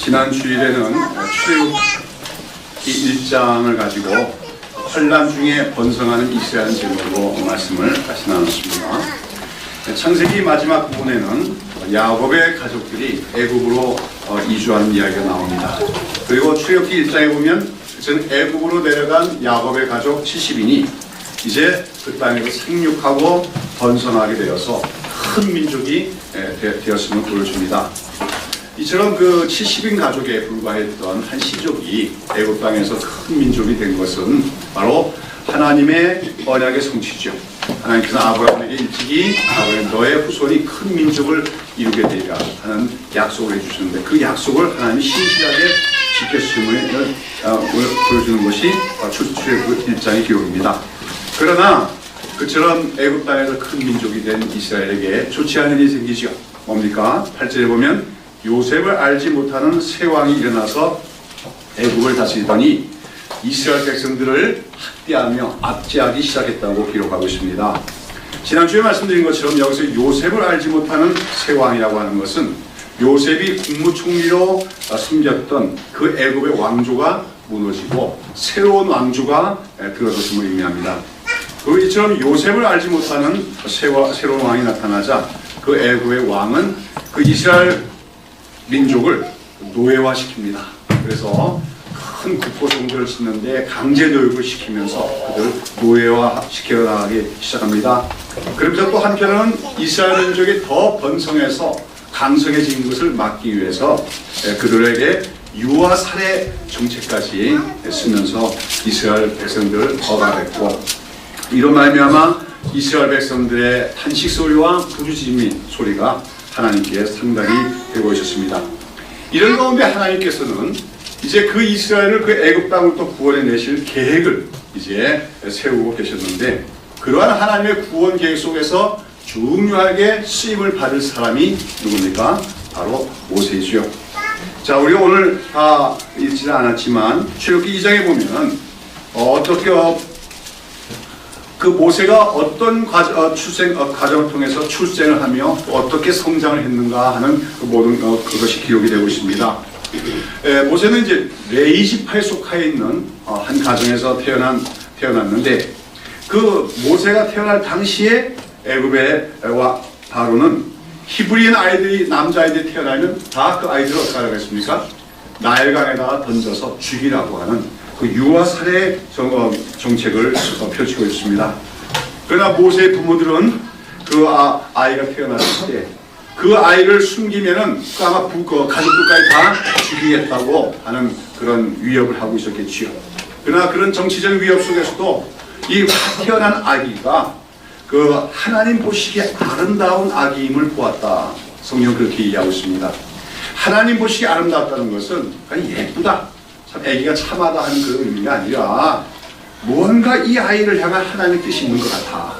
지난 주일에는 출애굽기 1장을 가지고 환난 중에 번성하는 이스라엘 제목으로 말씀을 다시 나눴습니다. 창세기 마지막 부분에는 야곱의 가족들이 애굽으로 이주하는 이야기가 나옵니다. 그리고 출애굽기 1장에 보면 애굽으로 내려간 야곱의 가족 70인이 이제 그 땅에서 생육하고 번성하게 되어서 큰 민족이 되었음을 보여줍니다. 이처럼 그 70인 가족에 불과했던 한 시족이 애굽 땅에서 큰 민족이 된 것은 바로 하나님의 언약의 성취죠. 하나님께서 아브라함에게 일찍이 아브라함 너의 후손이 큰 민족을 이루게 되리라 하는 약속을 해주셨는데 그 약속을 하나님이 신실하게 지켰음을 보여주는 것이 출애굽 1장의 기록입니다. 그러나 그처럼 애굽 땅에서 큰 민족이 된 이스라엘에게 좋지 않은 일이 생기죠. 뭡니까? 8절에 보면 요셉을 알지 못하는 새 왕이 일어나서 애굽을 다스리더니 이스라엘 백성들을 학대하며 압제하기 시작했다고 기록하고 있습니다. 지난주에 말씀드린 것처럼 여기서 요셉을 알지 못하는 새 왕이라고 하는 것은 요셉이 국무총리로 숨겼던 그 애굽의 왕조가 무너지고 새로운 왕조가 들어섰음을 의미합니다. 그리고 이처럼 요셉을 알지 못하는 새로운 왕이 나타나자 그 애굽의 왕은 그 이스라엘 민족을 노예화시킵니다. 그래서 큰 국고성들을 짓는데 강제 교육을 시키면서 그들을 노예화시켜 나가기 시작합니다. 그러면서 또 한편으로는 이스라엘 민족이 더 번성해서 강성해진 것을 막기 위해서 그들에게 유아 살해 정책까지 쓰면서 이스라엘 백성들을 억압했고 이로 말미암아 이스라엘 백성들의 탄식 소리와 부르짖음의 소리가 하나님께 상당히 되고 있었습니다. 이런 가운데 하나님께서는 이제 그 이스라엘을 그 애굽 땅을 또 구원해 내실 계획을 이제 세우고 계셨는데 그러한 하나님의 구원 계획 속에서 중요하게 쓰임을 받을 사람이 누굽니까? 바로 모세이죠. 자, 우리가 오늘 다 읽지는 않았지만 출애굽기 2장에 보면 어떻게 그 모세가 어떤 과정을 통해서 출생을 하며 어떻게 성장을 했는가 하는 그 모든 그것이 기록이 되고 있습니다. 모세는 이제 레이지 파에 속해 있는 한 가정에서 태어났는데 그 모세가 태어날 당시에 애굽의 바로는 히브리인 아이들이 남자아이들이 태어나면 다 그 아이들을 어떻게 하라고 했습니까? 나일강에다가 던져서 죽이라고 하는 그 유아 살해 정책을 펼치고 있습니다. 그러나 모세의 부모들은 그 아이가 태어났을 때 그 아이를 숨기면은 아마 가족들까지 다 죽이겠다고 하는 그런 위협을 하고 있었겠지요. 그러나 그런 정치적 위협 속에서도 이 태어난 아기가 그 하나님 보시기에 아름다운 아기임을 보았다. 성경은 그렇게 이해하고 있습니다. 하나님 보시기에 아름답다는 것은 그냥 예쁘다. 참 애기가 참하다 하는 그런 의미가 아니라 무언가 이 아이를 향한 하나님의 뜻이 있는 것 같아.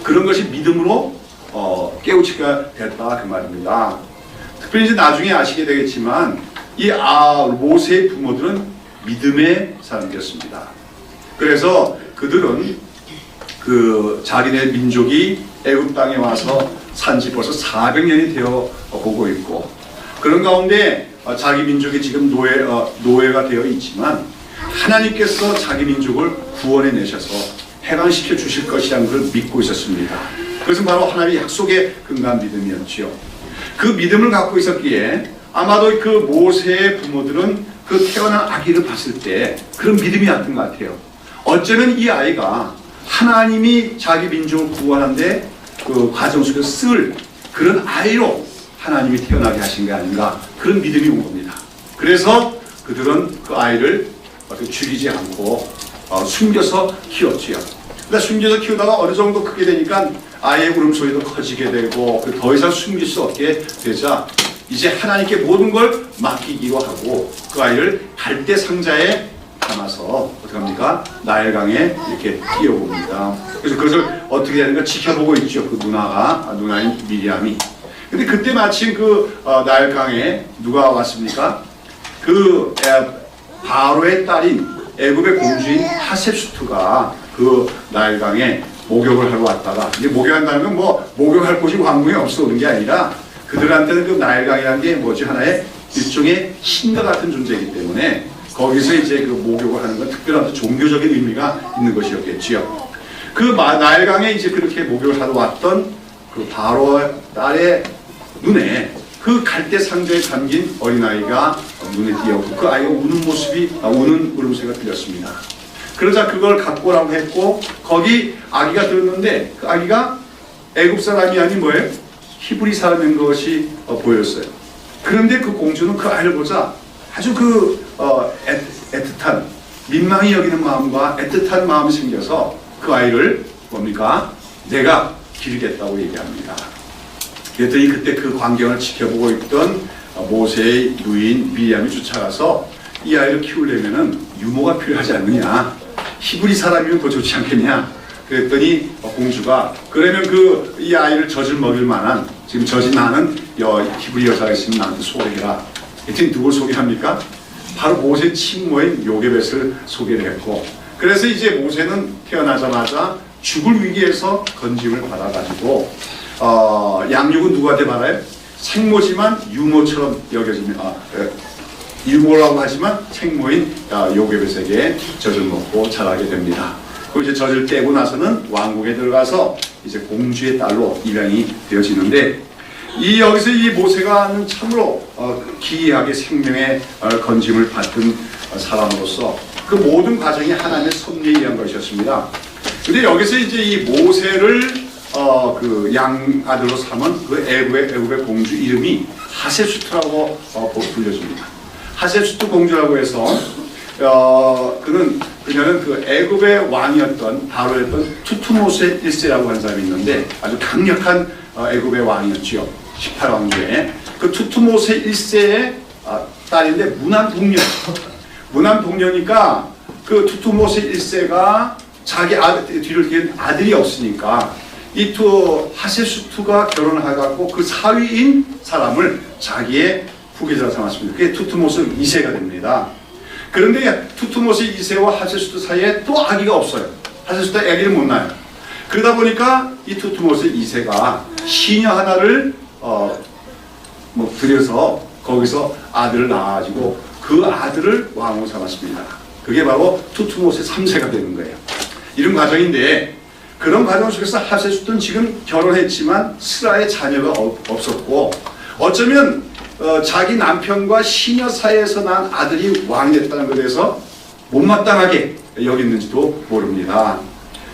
그런 것이 믿음으로 깨우치가 됐다 그 말입니다. 특별히 이제 나중에 아시게 되겠지만 이 모세의 부모들은 믿음의 사람이었습니다. 그래서 그들은 그 자기네 민족이 애굽 땅에 와서 산지 벌써 400년이 되어 보고 있고 그런 가운데 자기 민족이 지금 노예가 되어 있지만 하나님께서 자기 민족을 구원해 내셔서 해방시켜 주실 것이라는 걸 믿고 있었습니다. 그것은 바로 하나님의 약속에 근거한 믿음이었지요. 그 믿음을 갖고 있었기에 아마도 그 모세의 부모들은 그 태어난 아기를 봤을 때 그런 믿음이 왔던 것 같아요. 어쩌면 이 아이가 하나님이 자기 민족을 구원하는데 그 과정 속에서 쓸 그런 아이로 하나님이 태어나게 하신 게 아닌가 그런 믿음이 온 겁니다. 그래서 그들은 그 아이를 죽이지 않고 숨겨서 키웠지요. 그러니까 숨겨서 키우다가 어느 정도 크게 되니까 아이의 울음소리도 커지게 되고 더 이상 숨길 수 없게 되자 이제 하나님께 모든 걸 맡기기로 하고 그 아이를 갈대 상자에 담아서 어떻게 합니까? 나일강에 이렇게 끼워봅니다. 그래서 그것을 어떻게 하는가 지켜보고 있죠. 그 누나인 미리암이. 근데 그때 마침 그 나일강에 누가 왔습니까? 그 바로의 딸인 애굽의 공주인 하셉수트가 그 나일강에 목욕을 하러 왔다가 이제 목욕한다는 건 뭐 목욕할 곳이 왕궁에 없어 오는 게 아니라 그들한테는 그 나일강이라는 게 뭐지 하나의 일종의 신과 같은 존재이기 때문에 거기서 이제 그 목욕을 하는 건 특별한 종교적인 의미가 있는 것이었겠지요. 그 나일강에 이제 그렇게 목욕을 하러 왔던 그 바로의 딸의 눈에 그 갈대 상자에 담긴 어린아이가 눈에 띄었고 그 아이가 우는 모습이 우는 울음소리가 들렸습니다. 그러자 그걸 갖고 오라고 했고 거기 아기가 들었는데 그 아기가 애굽 사람이 아닌 뭐예요? 히브리 사람인 것이 보였어요. 그런데 그 공주는 그 아이를 보자 아주 애틋한 민망히 여기는 마음과 애틋한 마음이 생겨서 그 아이를 뭡니까? 내가 기르겠다고 얘기합니다. 그랬더니 그때 그 광경을 지켜보고 있던 모세의 누인 미리암이 쫓아가서 이 아이를 키우려면은 유모가 필요하지 않느냐? 히브리 사람이면 더 좋지 않겠냐? 그랬더니 공주가 그러면 이 아이를 젖을 먹일 만한 지금 젖이 나는 히브리 여자가 있으면 나한테 소개해라. 그랬더니 누굴 소개합니까? 바로 모세 친모인 요게벳을 소개를 했고 그래서 이제 모세는 태어나자마자 죽을 위기에서 건짐을 받아가지고 양육은 누구한테 받아요? 생모지만 유모처럼 여겨집니다. 유모라고 하지만 생모인 요게벳에게 젖을 먹고 자라게 됩니다. 그리고 이제 젖을 떼고 나서는 왕궁에 들어가서 이제 공주의 딸로 입양이 되어지는데 여기서 이 모세가는 참으로 기이하게 생명의 건짐을 받은 사람으로서 그 모든 과정이 하나님의 섭리에 의한 것이었습니다. 근데 여기서 이제 이 모세를 그 양아들로 삼은 그 애굽의 공주 이름이 하세수트라고 불려집니다. 하세수트 공주라고 해서 그녀는 그 애굽의 왕이었던 바로였던 투투모세 1세라고 하는 사람이 있는데 아주 강력한 애굽의 왕이었지요. 18왕조에 그 투투모세 1세의 딸인데 무난동녀니까 그 투투모세 1세가 자기 뒤를 이은 아들이 없으니까 이 하세수트가 결혼해갖고 그 사위인 사람을 자기의 후계자로 삼았습니다. 그게 투투모세 2세가 됩니다. 그런데 투투모세 2세와 하세수트 사이에 또 아기가 없어요. 하세수트가 아기를 못 낳아요. 그러다 보니까 이 투투모세 2세가 시녀 하나를 들여서 거기서 아들을 낳아가지고 그 아들을 왕으로 삼았습니다. 그게 바로 투투모세 3세가 되는 거예요. 이런 과정인데 그런 과정 속에서 하세수트는 지금 결혼했지만 스라의 자녀가 없었고 어쩌면 자기 남편과 시녀 사이에서 난 아들이 왕이 됐다는 것에 대해서 못마땅하게 여겼는지도 모릅니다.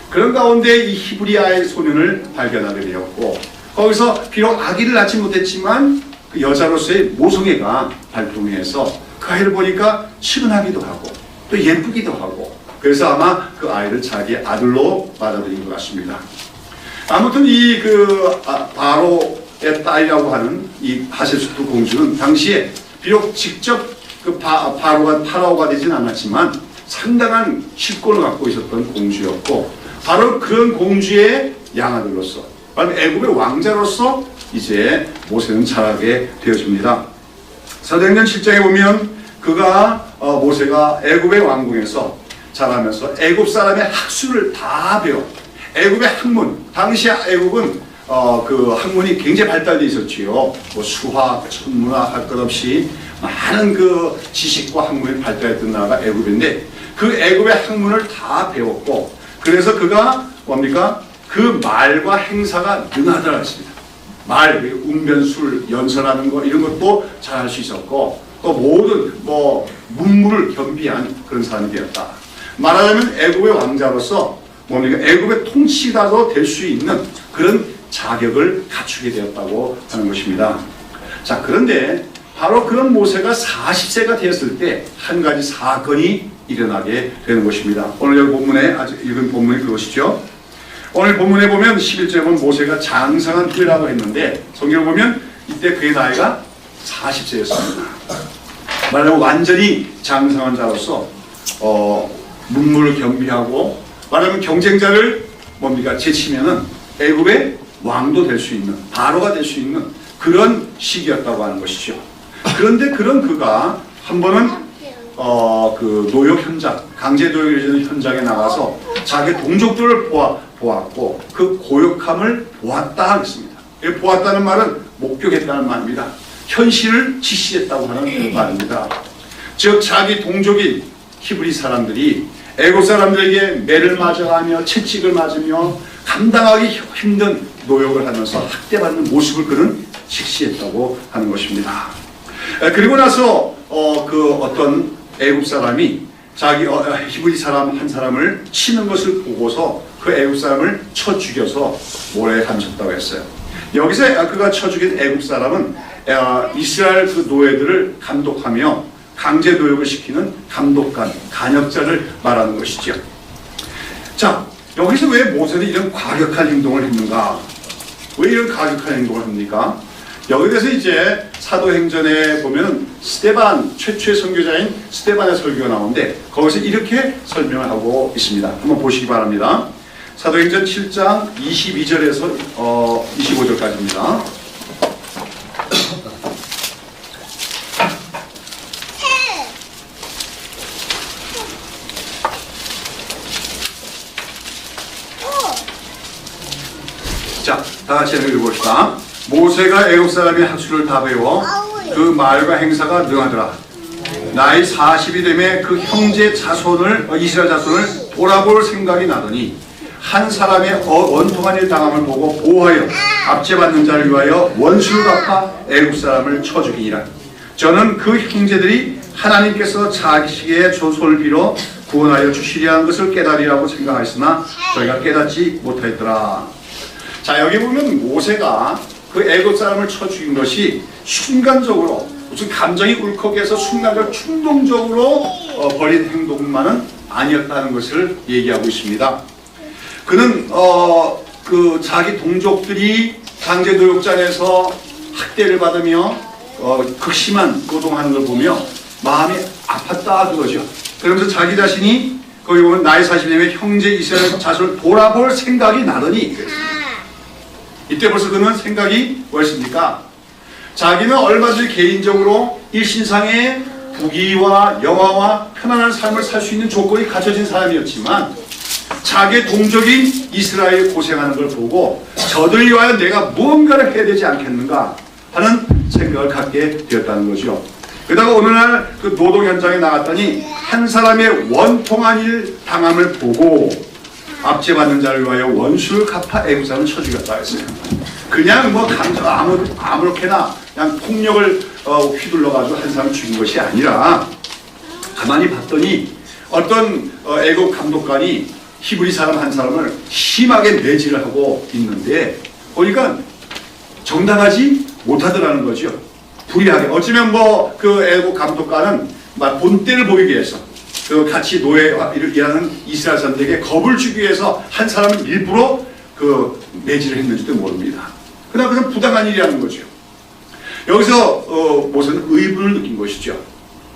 그런 가운데 이 히브리아의 소년을 발견하게 되었고 거기서 비록 아기를 낳지 못했지만 그 여자로서의 모성애가 발동해서 그 아이를 보니까 친근하기도 하고 또 예쁘기도 하고 그래서 아마 그 아이를 자기 아들로 받아들인 것 같습니다. 아무튼 이 바로의 딸이라고 하는 이 하세수트 공주는 당시에 비록 직접 그 파라오가 되진 않았지만 상당한 실권을 갖고 있었던 공주였고 바로 그런 공주의 양아들로서 바로 애굽의 왕자로서 이제 모세는 자라게 되어집니다. 사도행전 7장에 보면 모세가 애굽의 왕궁에서 자라면서 애굽 사람의 학술을 다 배워. 애굽의 학문, 당시 애굽은 그 학문이 굉장히 발달되어 있었지요. 뭐 수학, 천문학 할 것 없이 많은 그 지식과 학문이 발달했던 나라가 애굽인데 그 애굽의 학문을 다 배웠고 그래서 그가 뭡니까? 그 말과 행사가 능하더라 했습니다. 말, 운변술, 연설하는 거 이런 것도 잘 할 수 있었고 또 모든 문무를 겸비한 그런 사람이 되었다. 말하자면 애굽의 왕자로서 뭡니까? 애굽의 통치자도 될 수 있는 그런 자격을 갖추게 되었다고 하는 것입니다. 자, 그런데 바로 그런 모세가 40세가 되었을 때 한 가지 사건이 일어나게 되는 것입니다. 오늘 여기 본문에 아주 읽은 본문이 그것이죠. 오늘 본문에 보면 11절에 보면 모세가 장성한 후에라고 했는데 성경을 보면 이때 그의 나이가 40세였습니다. 말하자면 완전히 장성한 자로서 문무를 겸비하고 말하면 경쟁자를 제치면은 애굽의 왕도 될 수 있는 바로가 될 수 있는 그런 시기였다고 하는 것이죠. 그런데 그런 그가 한 번은 그 노역 현장, 강제 노역의 현장에 나가서 자기 동족들을 보았고 그 고역함을 보았다 하겠습니다. 보았다는 말은 목격했다는 말입니다. 현실을 지시했다고 하는 말입니다. 즉 자기 동족인 히브리 사람들이 애굽 사람들에게 매를 맞아가며 채찍을 맞으며 감당하기 힘든 노역을 하면서 학대받는 모습을 그는 직시했다고 하는 것입니다. 그리고 나서 그 어떤 애굽 사람이 자기 히브리 사람 한 사람을 치는 것을 보고서 그 애굽 사람을 쳐 죽여서 모래에 감췄다고 했어요. 여기서 그가 쳐 죽인 애굽 사람은 이스라엘 그 노예들을 감독하며 강제 노역을 시키는 감독관, 간역자를 말하는 것이죠. 자, 여기서 왜 모세는 이런 과격한 행동을 했는가? 왜 이런 과격한 행동을 합니까? 여기에 대해서 이제 사도행전에 보면 스데반, 최초의 선교자인 스데반의 설교가 나오는데 거기서 이렇게 설명을 하고 있습니다. 한번 보시기 바랍니다. 사도행전 7장 22절에서 25절까지입니다. 자, 다 같이 읽어봅시다. 모세가 애굽 사람의 학술을 다 배워 그 말과 행사가 능하더라. 나이 40이 되매 그 형제 자손을 이스라엘 자손을 돌아볼 생각이 나더니 한 사람의 원통한 일 당함을 보고 보호하여 압제받는 자를 위하여 원수를 갚아 애굽 사람을 쳐 죽이니라. 저는 그 형제들이 하나님께서 자기의 조손을 빌어 구원하여 주시려 한 것을 깨달으라고 생각하였으나 저희가 깨닫지 못하였더라. 자, 여기 보면 모세가 그 애굽 사람을 쳐 죽인 것이 순간적으로 무슨 감정이 울컥해서 순간적으로 충동적으로 벌인 행동만은 아니었다는 것을 얘기하고 있습니다. 그는 그 자기 동족들이 강제 노역장에서 학대를 받으며 극심한 노동하는 걸 보며 마음이 아팠다 그거죠. 그러면서 자기 자신이 거기 보면 나이 40년에 형제 이스라엘 자손을 돌아볼 생각이 나더니 이때 벌써 그는 생각이 뭐였습니까? 자기는 얼마든지 개인적으로 일신상의 부귀와 영화와 편안한 삶을 살 수 있는 조건이 갖춰진 사람이었지만 자기의 동족인 이스라엘이 고생하는 걸 보고 저들 위하여 내가 무언가를 해야 되지 않겠는가 하는 생각을 갖게 되었다는 거죠. 그러다가 어느 날 그 노동 현장에 나갔더니 한 사람의 원통한 일 당함을 보고 압제받는 자를 위하여 원수를 갚아 애굽 사람을 쳐 죽였다 했어요. 그냥 뭐 감정 아무렇게나 그냥 폭력을 휘둘러가지고 한 사람을 죽인 것이 아니라 가만히 봤더니 어떤 애굽 감독관이 히브리 사람 한 사람을 심하게 매질을 하고 있는데 보니까 정당하지 못하더라는 거죠. 불의하게. 어쩌면 뭐 그 애굽 감독관은 막 본때를 보이기 위해서 그 같이 노예와 일하는 이스라엘 사람들에게 겁을 주기 위해서 한 사람을 일부러 그 매질을 했는지도 모릅니다. 그러나 그건 부당한 일이라는 거죠. 여기서 모세는 의분을 느낀 것이죠.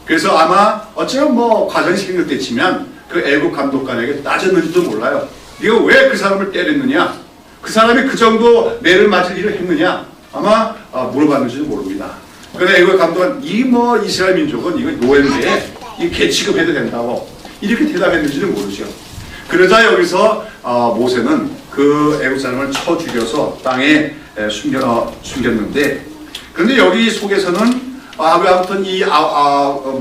그래서 아마 어쩌면 뭐 과정이 생략됐지만 그 애굽 감독관에게 따졌는지도 몰라요. 네가 왜 그 사람을 때렸느냐? 그 사람이 그 정도 매를 맞을 일을 했느냐? 아마 물어봤는지도 모릅니다. 그런데 애굽 감독관 이 뭐 이스라엘 민족은 이거 노예인데 이 개취급해도 된다고 이렇게 대답했는지는 모르죠. 그러자 여기서 모세는 그 애굽 사람을 쳐 죽여서 땅에 숨겼는데 그런데 여기 속에서는 아무튼 이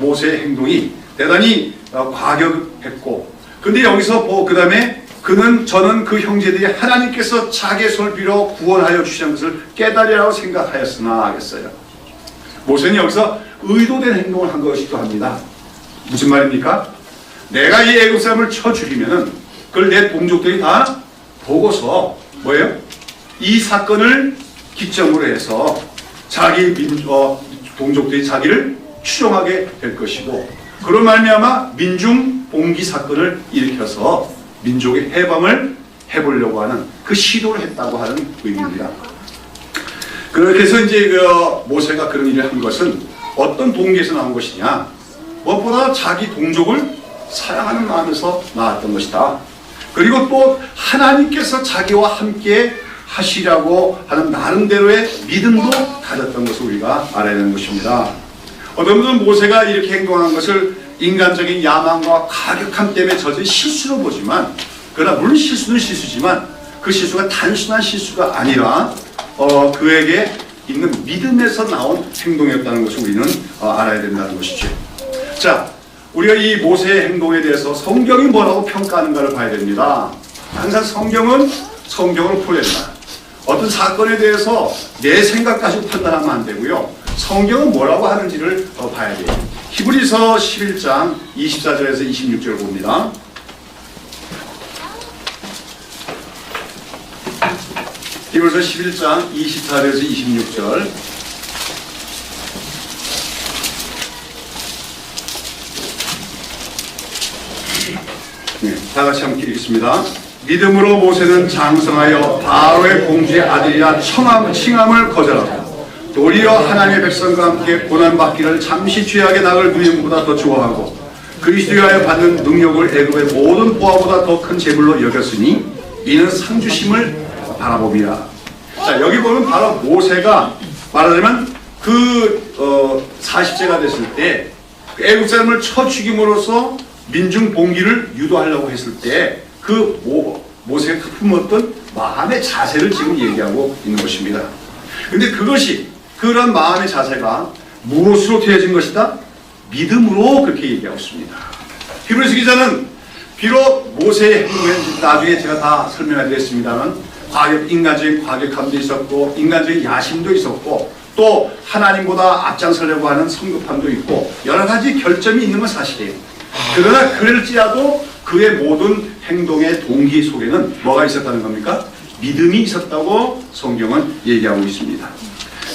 모세의 행동이 대단히 과격했고 근데 여기서 그 다음에 저는 그 형제들이 하나님께서 자기의 손을 빌어 구원하여 주시는 것을 깨달으라고 생각하였으나 하겠어요. 모세는 여기서 의도된 행동을 한 것이기도 합니다. 무슨 말입니까? 내가 이 애굽 사람을 쳐 죽이면은 그걸 내 동족들이 다 보고서 뭐예요? 이 사건을 기점으로 해서 자기 동족들이 자기를 추종하게 될 것이고 그런 말미암아 민중 봉기 사건을 일으켜서 민족의 해방을 해보려고 하는 그 시도를 했다고 하는 의미입니다. 그렇게 해서 이제 모세가 그런 일을 한 것은 어떤 동기에서 나온 것이냐? 무엇보다 자기 동족을 사랑하는 마음에서 나왔던 것이다. 그리고 또 하나님께서 자기와 함께 하시라고 하는 나름대로의 믿음도 가졌던 것을 우리가 알아야 하는 것입니다. 어떤 분은 모세가 이렇게 행동한 것을 인간적인 야망과 가격함 때문에 저진 실수로 보지만 그러나 물론 실수는 실수지만 그 실수가 단순한 실수가 아니라 그에게 있는 믿음에서 나온 행동이었다는 것을 우리는 알아야 된다는 것이죠. 자, 우리가 이 모세의 행동에 대해서 성경이 뭐라고 평가하는가를 봐야 됩니다. 항상 성경은 성경으로 풀어야 된다. 어떤 사건에 대해서 내 생각 가지고 판단하면 안 되고요. 성경은 뭐라고 하는지를 봐야 돼요. 히브리서 11장 24절에서 26절 봅니다. 히브리서 11장 24절에서 26절. 네, 다 같이 함께 읽겠습니다. 믿음으로 모세는 장성하여 바로의 공주의 아들이라 칭함을 거절하고 도리어 하나님의 백성과 함께 고난받기를 잠시 죄악의 낙을 누리는 것보다 더 좋아하고 그리스도에 하여 받는 능력을 애굽의 모든 보화보다 더 큰 재물로 여겼으니 이는 상주심을 바라봅니다. 자, 여기 보면 바로 모세가 말하자면 40세가 됐을 때 애굽 사람을 쳐 죽임으로써 민중 봉기를 유도하려고 했을 때 그 모세가 품었던 마음의 자세를 지금 얘기하고 있는 것입니다. 근데 그것이 그런 마음의 자세가 무엇으로 되어진 것이다? 믿음으로 그렇게 얘기하고 있습니다. 히브리서 기자는 비록 모세의 행동에 나중에 제가 다 설명해드렸습니다만 인간적인 과격함도 있었고 인간적인 야심도 있었고 또 하나님보다 앞장서려고 하는 성급함도 있고 여러 가지 결점이 있는 건 사실이에요. 그러나 그럴지라도 그의 모든 행동의 동기 속에는 뭐가 있었다는 겁니까? 믿음이 있었다고 성경은 얘기하고 있습니다.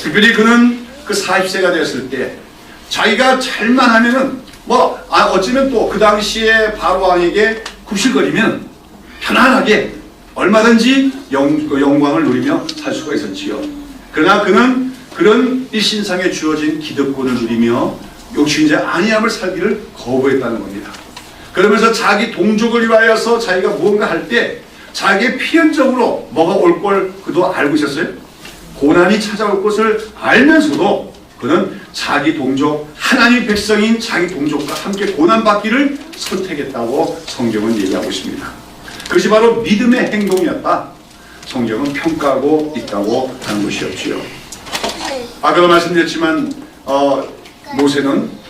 특별히 그는 그 40세가 되었을 때 자기가 잘만 하면은 어쩌면 또 그 당시에 바로 왕에게 굽실거리면 편안하게 얼마든지 영광을 누리며 살 수가 있었지요. 그러나 그는 그런 일신상에 주어진 기득권을 누리며 욕심이지 아니함을 살기를 거부했다는 겁니다. 그러면서 자기 동족을 위하여서 자기가 무언가 할 때 자기의 필연적으로 뭐가 올 걸 그도 알고 있었어요. 고난이 찾아올 것을 알면서도 그는 자기 동족, 하나님의 백성인 자기 동족과 함께 고난받기를 선택했다고 성경은 얘기하고 있습니다. 그것이 바로 믿음의 행동이었다. 성경은 평가하고 있다고 하는 것이었지요. 아까도 말씀드렸지만 모세는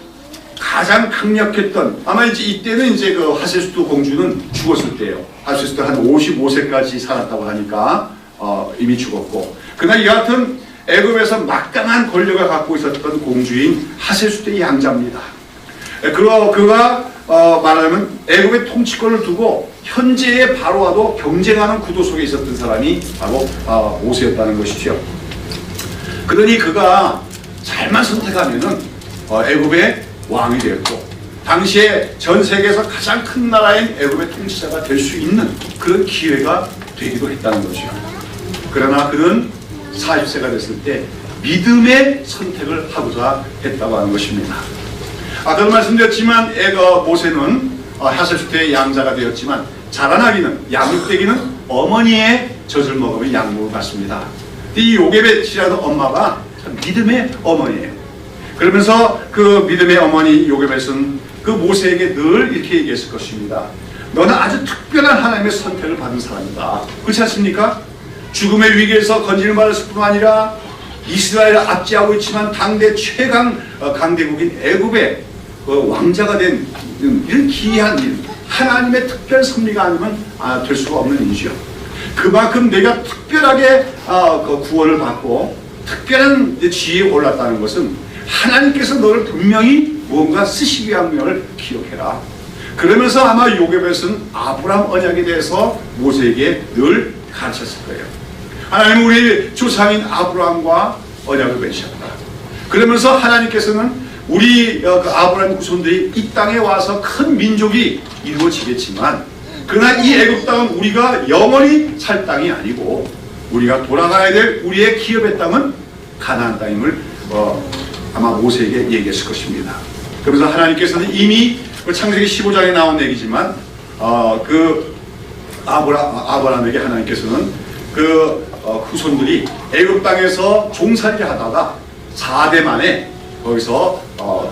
가장 강력했던 아마 이때는 그 하세스도 공주는 죽었을 때예요. 하세스도 한 55세까지 살았다고 하니까 이미 죽었고 그러나 이 같은 애굽에서 막강한 권력을 갖고 있었던 공주인 하세스도의 양자입니다. 그가 말하자면 애굽의 통치권을 두고 현재의 바로와도 경쟁하는 구도 속에 있었던 사람이 바로 모세였다는 것이죠. 그러니 그가 잘만 선택하면은 애굽의 왕이 되었고 당시에 전 세계에서 가장 큰 나라인 애굽의 통치자가 될 수 있는 그런 기회가 되기도 했다는 것이요. 그러나 그는 40세가 됐을 때 믿음의 선택을 하고자 했다고 하는 것입니다. 아까도 말씀드렸지만 모세는 하세스도의 양자가 되었지만 자라나기는 양육되기는 어머니의 젖을 먹으면 양육을 받습니다. 이 요게벳이라는 엄마가 참 믿음의 어머니예요. 그러면서 그 믿음의 어머니 요게벳은 그 모세에게 늘 이렇게 얘기했을 것입니다. 너는 아주 특별한 하나님의 선택을 받은 사람이다. 그렇지 않습니까? 죽음의 위기에서 건진을 받았을 뿐 아니라 이스라엘을 압제하고 있지만 당대 최강 강대국인 애굽의 왕자가 된 이런 기이한 일, 하나님의 특별 섭리가 아니면 될 수가 없는 일이죠. 그만큼 내가 특별하게 구원을 받고 특별한 지위에 올랐다는 것은 하나님께서 너를 분명히 무언가 쓰시기 위한 면을 기억해라. 그러면서 아마 요게벳은 아브라함 언약에 대해서 모세에게 늘 가르쳤을 거예요. 하나님은 우리 조상인 아브라함과 언약을 맺으셨다. 그러면서 하나님께서는 우리 아브라함 후손들이 이 땅에 와서 큰 민족이 이루어지겠지만 그러나 이 애굽 땅은 우리가 영원히 살 땅이 아니고 우리가 돌아가야 될 우리의 기업의 땅은 가나안 땅임을 아마 모세에게 얘기했을 것입니다. 그러면서 하나님께서는 이미 창세기 15장에 나온 얘기지만 그 아브라함에게 하나님께서는 그 후손들이 애굽 땅에서 종살이를 하다가 4대 만에 거기서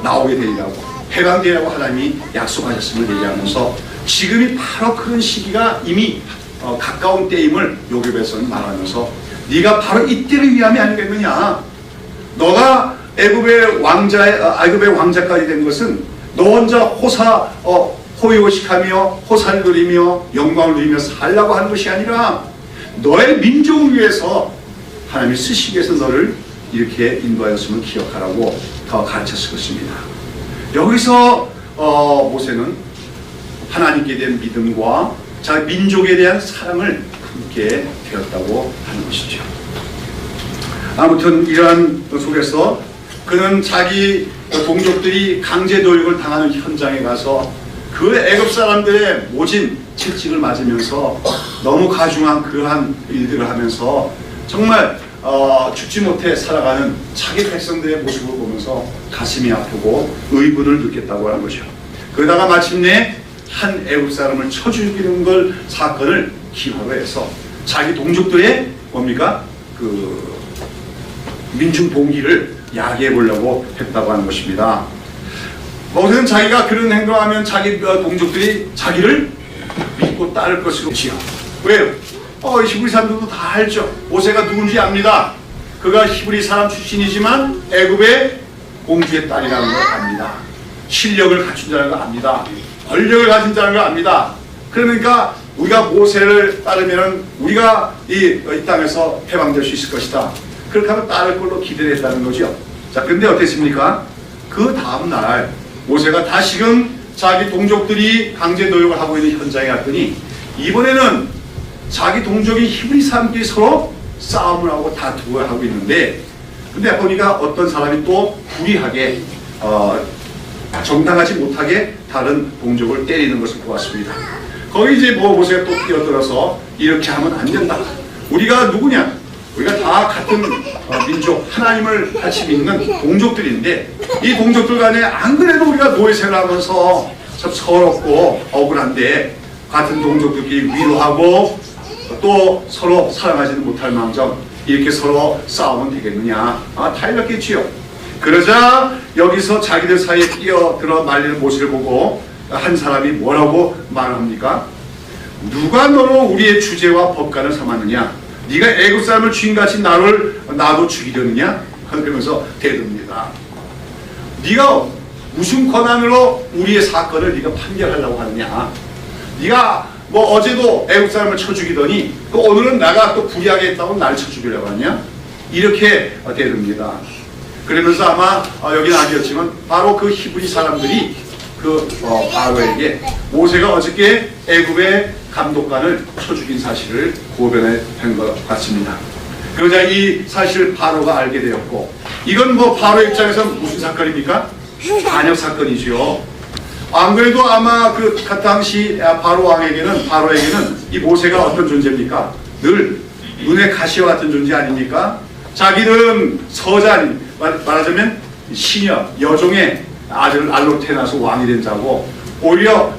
나오게 되리라고 해방되리라고 하나님이 약속하셨음을 얘기하면서 지금이 바로 그런 시기가 이미 가까운 때임을 요게벳은 말하면서 네가 바로 이때를 위함이 아니겠느냐. 너가 애굽의 왕자까지 된 것은 너 혼자 호의호식하며 호사를 누리며 영광을 누리며 살라고 하는 것이 아니라 너의 민족을 위해서 하나님이 쓰시기 위해서 너를 이렇게 인도하였음을 기억하라고 더 가르쳤을 것입니다. 여기서 모세는 하나님께 대한 믿음과 자기 민족에 대한 사랑을 품게 되었다고 하는 것이죠. 아무튼 이러한 속에서 그는 자기 동족들이 강제 노역을 당하는 현장에 가서 그 애굽 사람들의 모진 채찍을 맞으면서 너무 가중한 그러한 일들을 하면서 정말 죽지 못해 살아가는 자기 백성들의 모습을 보면서 가슴이 아프고 의분을 느꼈다고 하는 거죠. 그러다가 마침내 한 애굽 사람을 쳐 죽이는 걸 사건을 기화로 해서 자기 동족들의 뭡니까? 그 민중 봉기를 야기해 보려고 했다고 하는 것입니다. 모세는 자기가 그런 행동하면 자기 동족들이 자기를 믿고 따를 것으로 지요. 왜요? 히브리 사람들도 다 알죠. 모세가 누군지 압니다. 그가 히브리 사람 출신이지만 애굽의 공주의 딸이라는 걸 압니다. 실력을 갖춘 자라는 걸 압니다. 권력을 가진 자라는 걸 압니다. 그러니까 우리가 모세를 따르면 우리가 이 땅에서 해방될 수 있을 것이다. 그렇게 하면 따를 걸로 기대를 했다는 거죠. 자, 그런데 어땠습니까? 그 다음날 모세가 다시금 자기 동족들이 강제 노역을 하고 있는 현장에 갔더니 이번에는 자기 동족인 히브리 사람들이 서로 싸움을 하고 다투고 하고 있는데, 근데 보니까 어떤 사람이 또 불의하게 정당하지 못하게 다른 동족을 때리는 것을 보았습니다. 거기 이제 모세가 또 뛰어들어서 이렇게 하면 안 된다. 우리가 누구냐? 우리가 다 같은 민족, 하나님을 같이 믿는 동족들인데 이 동족들 간에 안 그래도 우리가 노예생을 하면서 참 서럽고 억울한데 같은 동족들끼리 위로하고 또 서로 사랑하지는 못할 망정 이렇게 서로 싸우면 되겠느냐? 타일렀겠지요. 그러자 여기서 자기들 사이에 끼어들어 말리는 모습을 보고 한 사람이 뭐라고 말합니까? 누가 너로 우리의 주제와 법관을 삼았느냐? 네가 애굽 사람을 주인같이 나도 죽이려느냐? 그러면서 대듭니다. 네가 무슨 권한으로 우리의 사건을 네가 판결하려고 하느냐? 네가 어제도 애굽 사람을 쳐 죽이더니 또 오늘은 내가 또 불의하게 했다고 날 쳐 죽이려고 하냐? 이렇게 대듭니다. 그러면서 아마 여기는 아니었지만 바로 그 히브리 사람들이 바로에게 모세가 어저께 애굽의 감독관을 쳐 죽인 사실을 고변해 한 것 같습니다. 그러자 이 사실을 바로가 알게 되었고, 이건 바로 입장에서 무슨 사건입니까? 반역 사건이죠. 안 그래도 아마 그 당시 바로에게는 이 모세가 어떤 존재입니까? 늘 눈의 가시와 같은 존재 아닙니까? 자기는 서자, 말하자면 시녀, 여종의 아들을 알로 태어나서 왕이 된 자고, 오히려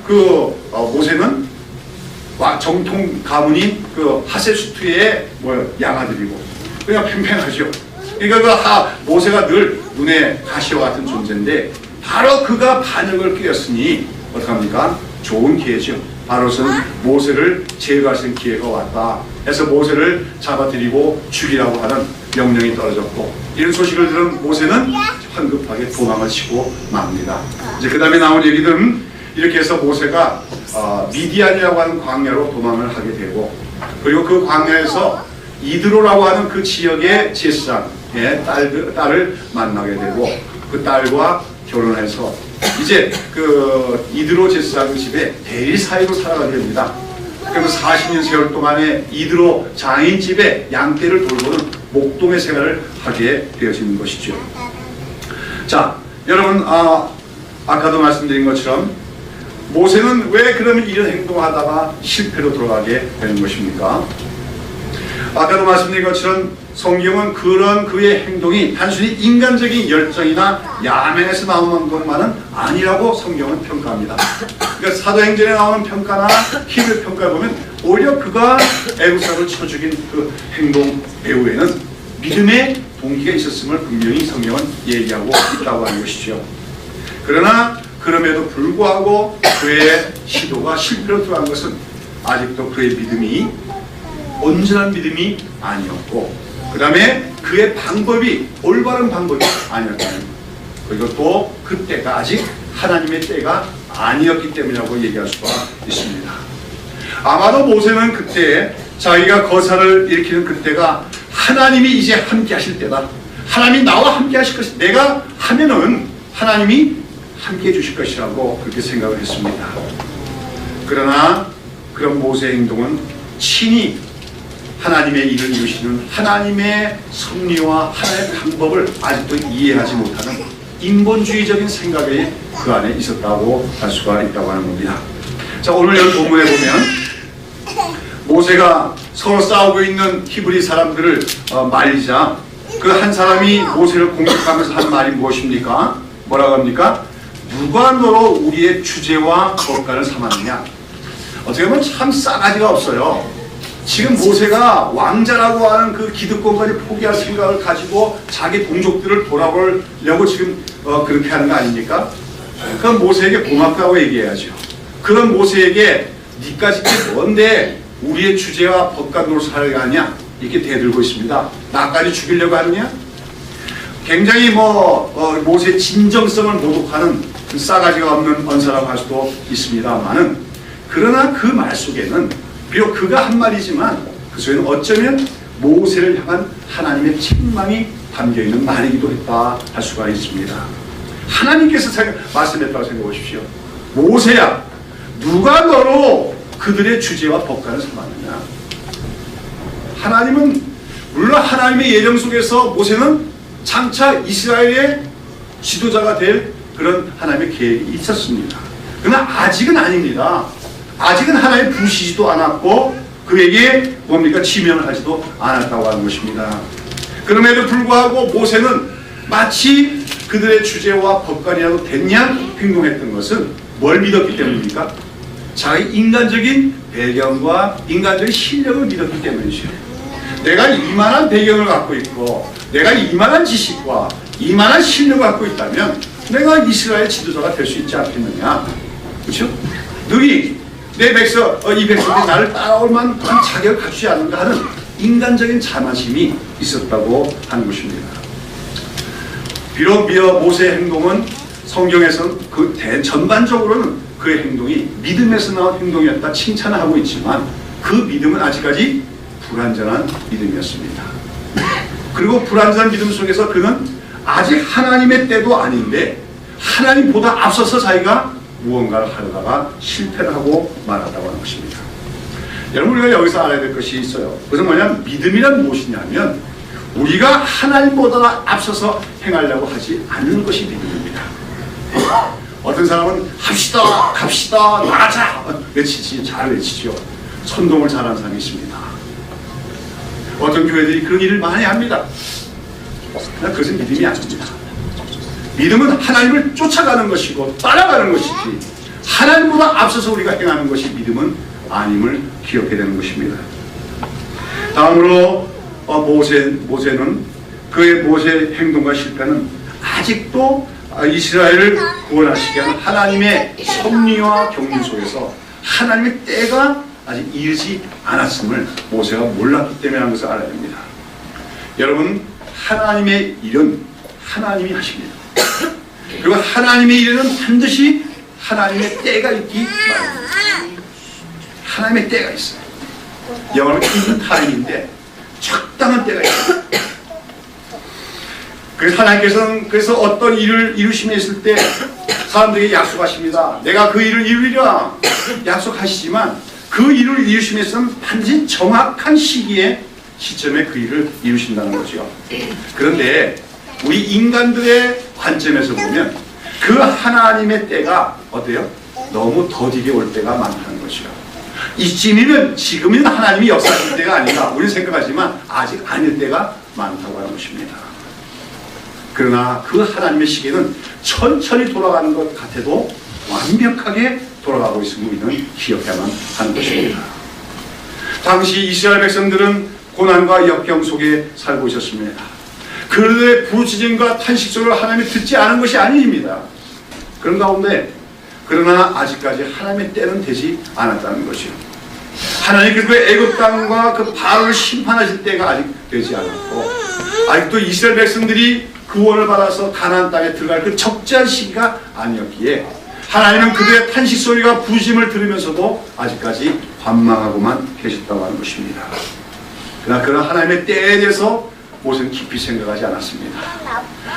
모세는 정통 가문인 하세수트의 양아들이고, 그냥 팽팽하죠. 그러니까 모세가 늘 눈의 가시와 같은 존재인데, 바로 그가 반역을 꾀었으니 어떡합니까? 좋은 기회죠. 바로는 모세를 제거할 수 있는 기회가 왔다 해서 모세를 잡아들이고 죽이라고 하는 명령이 떨어졌고, 이런 소식을 들은 모세는 황급하게 도망을 치고 맙니다. 이제 그 다음에 나온 얘기들은 이렇게 해서 모세가 미디안이라고 하는 광야로 도망을 하게 되고, 그리고 그 광야에서 이드로라고 하는 그 지역의 제사장의 딸을 만나게 되고, 그 딸과 결혼해서 이제 그 이드로 제사장 집에 대리사위로 살아가게 됩니다. 그래서 40년 세월 동안에 이드로 장인 집에 양떼를 돌보는 목동의 생활을 하게 되어지는 것이죠. 자, 여러분, 아까도 말씀드린 것처럼 모세는 왜 그러면 이런 행동을 하다가 실패로 돌아가게 되는 것입니까? 아까도 말씀드린 것처럼 성경은 그런 그의 행동이 단순히 인간적인 열정이나 야맹에서 나오는 것만은 아니라고 성경은 평가합니다. 그러니까 사도행전에 나오는 평가나 히브리 평가를 보면 오히려 그가 애굽 사람을 쳐 죽인 그 행동 배후에는 믿음의 동기가 있었음을 분명히 성경은 얘기하고 있다고 하는 것이죠. 그러나 그럼에도 불구하고 그의 시도가 실패로 들어간 것은 아직도 그의 믿음이 온전한 믿음이 아니었고, 그 다음에 그의 방법이 올바른 방법이 아니었다는, 그리고 또 그때가 아직 하나님의 때가 아니었기 때문이라고 얘기할 수가 있습니다. 아마도 모세는 그때 자기가 거사를 일으키는 그때가 하나님이 이제 함께 하실 때다, 하나님이 나와 함께 하실 것이다, 내가 하면은 하나님이 함께 해주실 것이라고 그렇게 생각을 했습니다. 그러나 그런 모세의 행동은 친히 하나님의 일을 이루시는 하나님의 섭리와 하나님의 방법을 아직도 이해하지 못하는 인본주의적인 생각이 그 안에 있었다고 할 수가 있다고 하는 겁니다. 자, 오늘 여기 본문에 보면 모세가 서로 싸우고 있는 히브리 사람들을 말리자 그 한 사람이 모세를 공격하면서 한 말이 무엇입니까? 뭐라고 합니까? 누가 너로 우리의 주제와 법관을 삼았느냐? 어떻게 보면 참 싸가지가 없어요. 지금 모세가 왕자라고 하는 그 기득권까지 포기할 생각을 가지고 자기 동족들을 돌아보려고 지금 그렇게 하는 거 아닙니까? 그럼 모세에게 고맙다고 얘기해야죠. 그런 모세에게 니까지 게 뭔데 우리의 주제와 법관 노릇을 하려고 하냐? 이렇게 대들고 있습니다. 나까지 죽이려고 하느냐? 굉장히 모세의 진정성을 모독하는 그 싸가지가 없는 언사라고 할 수도 있습니다만은, 그러나 그 말 속에는 비록 그가 한 말이지만 그 속에는 어쩌면 모세를 향한 하나님의 책망이 담겨있는 말이기도 했다 할 수가 있습니다. 하나님께서 말씀했다고 생각해 보십시오. 모세야, 누가 너로 그들의 주제와 법관을 삼았느냐? 하나님은, 물론 하나님의 예정 속에서 모세는 장차 이스라엘의 지도자가 될 그런 하나님의 계획이 있었습니다. 그러나 아직은 아닙니다. 아직은 하나님 부시지도 않았고 그에게 뭡니까? 지명을 하지도 않았다고 하는 것입니다. 그럼에도 불구하고 모세는 마치 그들의 주제와 법관이라도 됐냐 행동했던 것은 뭘 믿었기 때문입니까? 자기 인간적인 배경과 인간적인 실력을 믿었기 때문이죠. 내가 이만한 배경을 갖고 있고 내가 이만한 지식과 이만한 실력을 갖고 있다면 내가 이스라엘 지도자가 될 수 있지 않겠느냐. 그렇죠? 너희 내 백성, 이 백성이 나를 따라올 만한 자격을 갖추지 않는가 하는 인간적인 자만심이 있었다고 하는 것입니다. 비록 모세의 행동은 성경에서는 전반적으로는 그의 행동이 믿음에서 나온 행동이었다 칭찬을 하고 있지만 그 믿음은 아직까지 불완전한 믿음이었습니다. 그리고 불완전한 믿음 속에서 그는 아직 하나님의 때도 아닌데 하나님보다 앞서서 자기가 무언가를 하려다가 실패를 하고 말았다고 하는 것입니다. 여러분, 우리가 여기서 알아야 될 것이 있어요. 그것은 뭐냐면 믿음이란 무엇이냐면 우리가 하나님보다 앞서서 행하려고 하지 않는 것이 믿음입니다. 어떤 사람은 합시다, 갑시다, 나가자 외치지, 잘 외치죠. 선동을 잘하는 사람이 있습니다. 어떤 교회들이 그런 일을 많이 합니다. 그러나 그것은 믿음이 아닙니다. 믿음은 하나님을 쫓아가는 것이고 따라가는 것이지 하나님보다 앞서서 우리가 행하는 것이 믿음은 아님을 기억해야 되는 것입니다. 다음으로 모세는 그의 모세의 행동과 실패는 아직도 이스라엘을 구원하시게 하는 하나님의 섭리와 경륜 속에서 하나님의 때가 아직 이르지 않았음을 모세가 몰랐기 때문에 하는 것을 알아야 됩니다. 여러분, 하나님의 일은 하나님이 하십니다. 그리고 하나님의 일에는 반드시 하나님의 때가 있기 마련입니다. 하나님의 때가 있어요. 영어로 있는 타임인데 적당한 때가 있어요. 그래서 하나님께서는 어떤 일을 이루심에 있을 때 사람들에게 약속하십니다. 내가 그 일을 이루리라 약속하시지만 그 일을 이루심에 있어서는 반드시 정확한 시점에 그 일을 이루신다는 거죠. 그런데 우리 인간들의 관점에서 보면 그 하나님의 때가 어때요? 너무 더디게 올 때가 많다는 것이요. 이쯤이면 지금은 하나님이 역사하실 때가 아닌가 우리는 생각하지만 아직 아닐 때가 많다고 하는 것입니다. 그러나 그 하나님의 시계는 천천히 돌아가는 것 같아도 완벽하게 돌아가고 있음을 우리는 기억해야만 하는 것입니다. 당시 이스라엘 백성들은 고난과 역경 속에 살고 있었습니다. 그들의 부르짖음과 탄식 소리를 하나님이 듣지 않은 것이 아닙니다. 그런 가운데 그러나 아직까지 하나님의 때는 되지 않았다는 것이요. 하나님 그 애굽 땅과 그 바로를 심판하실 때가 아직 되지 않았고 아직도 이스라엘 백성들이 구원을 받아서 가나안 땅에 들어갈 그 적절한 시기가 아니었기에 하나님은 그들의 탄식 소리가 부르심을 들으면서도 아직까지 관망하고만 계셨다고 하는 것입니다. 그러나 하나님의 때에 대해서 모세는 깊이 생각하지 않았습니다.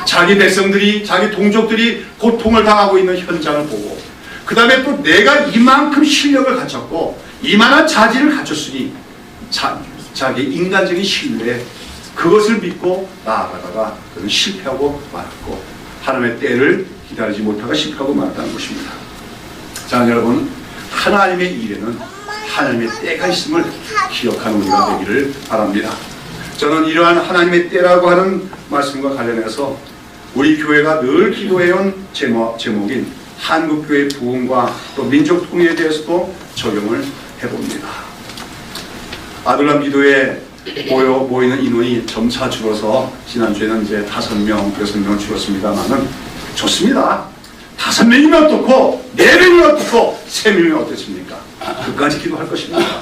자기 백성들이, 자기 동족들이 고통을 당하고 있는 현장을 보고 그 다음에 또 내가 이만큼 실력을 갖췄고 이만한 자질을 갖췄으니 자기 인간적인 신뢰 그것을 믿고 나아가다가 그는 실패하고 말았고 하나님의 때를 기다리지 못하고 실패하고 말았다는 것입니다. 자, 여러분, 하나님의 일에는 하나님의 때가 있음을 기억하는 우리가 되기를 바랍니다. 저는 이러한 하나님의 때라고 하는 말씀과 관련해서 우리 교회가 늘 기도해온 제목인 한국교회 부흥과 또 민족 통일에 대해서도 적용을 해봅니다. 아들람 기도에 모이는 인원이 점차 줄어서 지난주에는 이제 5명, 6명 줄었습니다만은 좋습니다. 5명이면 어떻고 4명이면 어떻고 3명이면 어떻습니까? 끝까지 기도할 것입니다.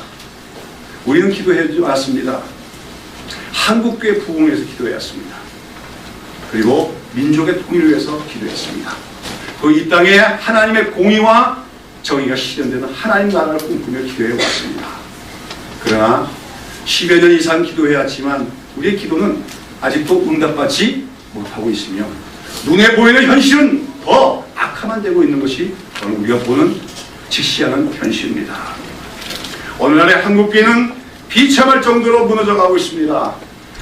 우리는 기도해 왔습니다. 한국교회 부흥을 위해서 기도했습니다. 그리고 민족의 통일을 위해서 기도했습니다. 그 이 땅에 하나님의 공의와 정의가 실현되는 하나님 나라를 꿈꾸며 기도해 왔습니다. 그러나 10여 년 이상 기도해왔지만 우리의 기도는 아직도 응답받지 못하고 있으며 눈에 보이는 현실은 더 악화만 되고 있는 것이 우리가 보는 직시하는 현실입니다. 오늘날의 한국교회는 비참할 정도로 무너져가고 있습니다.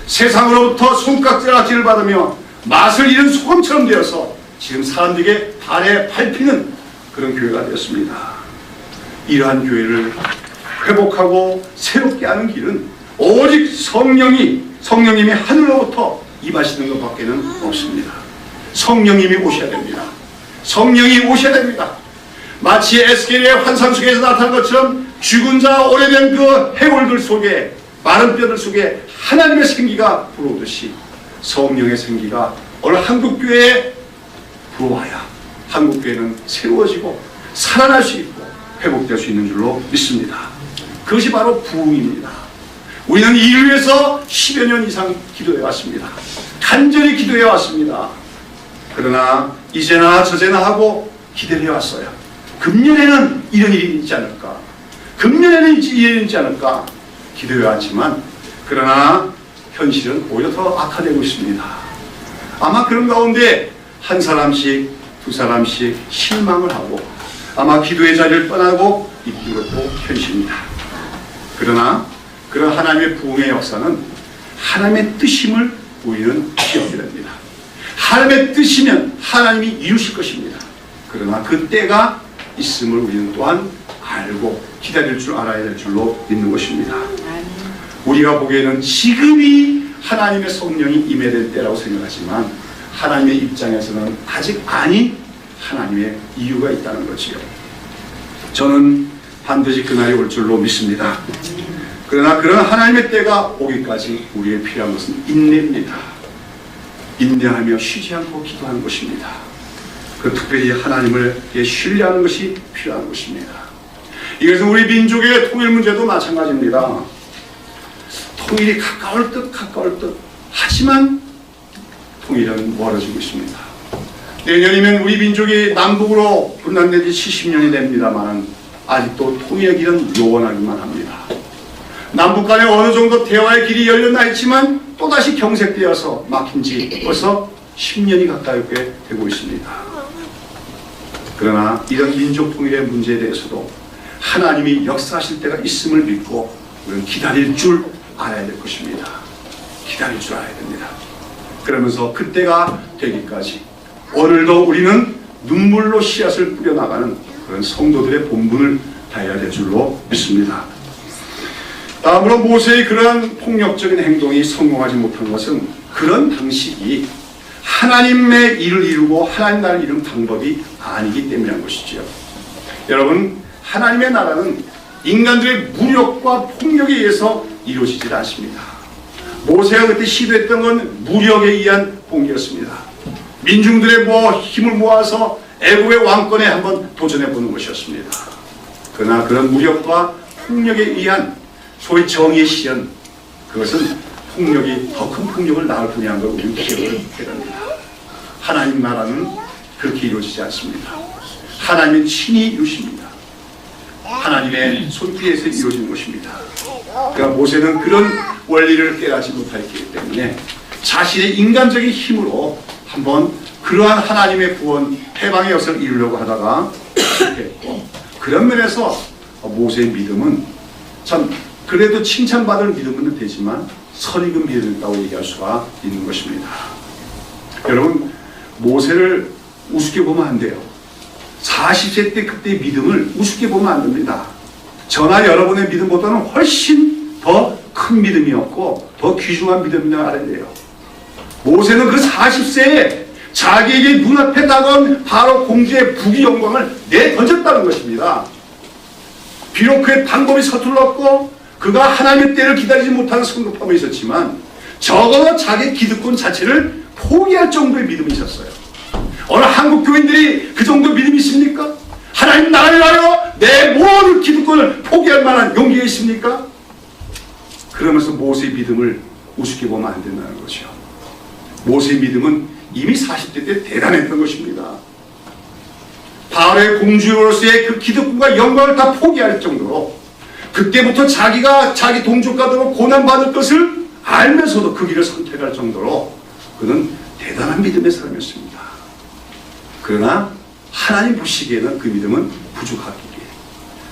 세상으로부터 손가락질을 받으며 맛을 잃은 소금처럼 되어서 지금 사람들에게 발에 밟히는 그런 교회가 되었습니다. 이러한 교회를 회복하고 새롭게 하는 길은 오직 성령님이 하늘로부터 임하시는 것밖에는 없습니다. 성령님이 오셔야 됩니다. 성령이 오셔야 됩니다. 마치 에스겔의 환상 속에서 나타난 것처럼 죽은 자 오래된 그 해골들 속에 마른 뼈들 속에 하나님의 생기가 불어오듯이 성령의 생기가 오늘 한국교회에 불어와야 한국교회는 새로워지고 살아날 수 있고 회복될 수 있는 줄로 믿습니다. 그것이 바로 부흥입니다. 우리는 이를 위해서 10여 년 이상 기도해 왔습니다. 간절히 기도해 왔습니다. 그러나 이제나 저제나 하고 기대해 왔어요. 금년에는 이런 일이 있지 않을까? 금년에는 이런 일이 있지 않을까? 기도해 왔지만 그러나 현실은 오히려 더 악화되고 있습니다. 아마 그런 가운데 한 사람씩 두 사람씩 실망을 하고 아마 기도의 자리를 떠나고 있는 것도 현실입니다. 그러나 그런 하나님의 부흥의 역사는 하나님의 뜻임을 우리는 기억해야 됩니다. 하나님의 뜻이면 하나님이 이루실 것입니다. 그러나 그 때가 있음을 우리는 또한 알고 기다릴 줄 알아야 될 줄로 믿는 것입니다. 우리가 보기에는 지금이 하나님의 성령이 임해야 때라고 생각하지만 하나님의 입장에서는 아직 아닌 하나님의 이유가 있다는 거지요. 저는 반드시 그날이 올 줄로 믿습니다. 그러나 그런 하나님의 때가 오기까지 우리의 필요한 것은 인내입니다. 인내하며 쉬지 않고 기도하는 것입니다. 그 특별히 하나님을 신뢰하는 것이 필요한 것입니다. 이것은 우리 민족의 통일 문제도 마찬가지입니다. 통일이 가까울 듯 하지만 통일은 멀어지고 있습니다. 내년이면 우리 민족이 남북으로 분단된 지 70년이 됩니다만 아직도 통일의 길은 요원하기만 합니다. 남북 간에 어느 정도 대화의 길이 열렸나 했지만 또다시 경색되어서 막힌 지 벌써 10년이 가까이 되고 있습니다. 그러나 이런 민족 통일의 문제에 대해서도 하나님이 역사하실 때가 있음을 믿고 우리는 기다릴 줄 알아야 될 것입니다. 기다릴 줄 알아야 됩니다. 그러면서 그때가 되기까지 오늘도 우리는 눈물로 씨앗을 뿌려나가는 그런 성도들의 본분을 다해야 될 줄로 믿습니다. 다음으로 모세의 그러한 폭력적인 행동이 성공하지 못한 것은 그런 방식이 하나님의 일을 이루고 하나님 나라를 이루는 방법이 아니기 때문이라는 것이죠. 여러분, 하나님의 나라는 인간들의 무력과 폭력에 의해서 이루어지지 않습니다. 모세가 그때 시도했던 건 무력에 의한 봉기였습니다. 민중들의 힘을 모아서 애국의 왕권에 한번 도전해보는 것이었습니다. 그러나 그런 무력과 폭력에 의한 소위 정의의 실현, 그것은 폭력이 더 큰 폭력을 낳을 뿐이한 걸 우리는 기억을 해야 됩니다. 하나님 나라는 그렇게 이루어지지 않습니다. 하나님은 친히 이루십니다. 하나님의 손길에서 이루어지는 것입니다. 그러니까 모세는 그런 원리를 깨닫지 못했기 때문에 자신의 인간적인 힘으로 한번 그러한 하나님의 구원, 해방의 역사를 이루려고 하다가 실패했고, 그런 면에서 모세의 믿음은 참 그래도 칭찬받을 믿음은 되지만 선익은 믿음이라고 얘기할 수가 있는 것입니다. 여러분, 모세를 우습게 보면 안 돼요. 40세 때 그때의 믿음을 우습게 보면 안 됩니다. 저나 여러분의 믿음보다는 훨씬 더 큰 믿음이었고 더 귀중한 믿음이라고 알아야 돼요. 모세는 그 40세에 자기에게 눈앞에 다가온 바로 공주의 부귀 영광을 내던졌다는 것입니다. 비록 그의 방법이 서툴렀고 그가 하나님의 때를 기다리지 못하는 성급함이 있었지만 적어도 자기 기득권 자체를 포기할 정도의 믿음이 있었어요. 어느 한국 교인들이 그 정도 믿음이 있습니까? 하나님 나라를 위하여 내 모든 기득권을 포기할 만한 용기가 있습니까? 그러면서 모세의 믿음을 우습게 보면 안 된다는 거죠. 모세의 믿음은 이미 40대 때 대단했던 것입니다. 바로의 공주로서의 그 기득권과 영광을 다 포기할 정도로 그때부터 자기가 자기 동족과도 고난받을 것을 알면서도 그 길을 선택할 정도로 그는 대단한 믿음의 사람이었습니다. 그러나 하나님 보시기에는 그 믿음은 부족하기에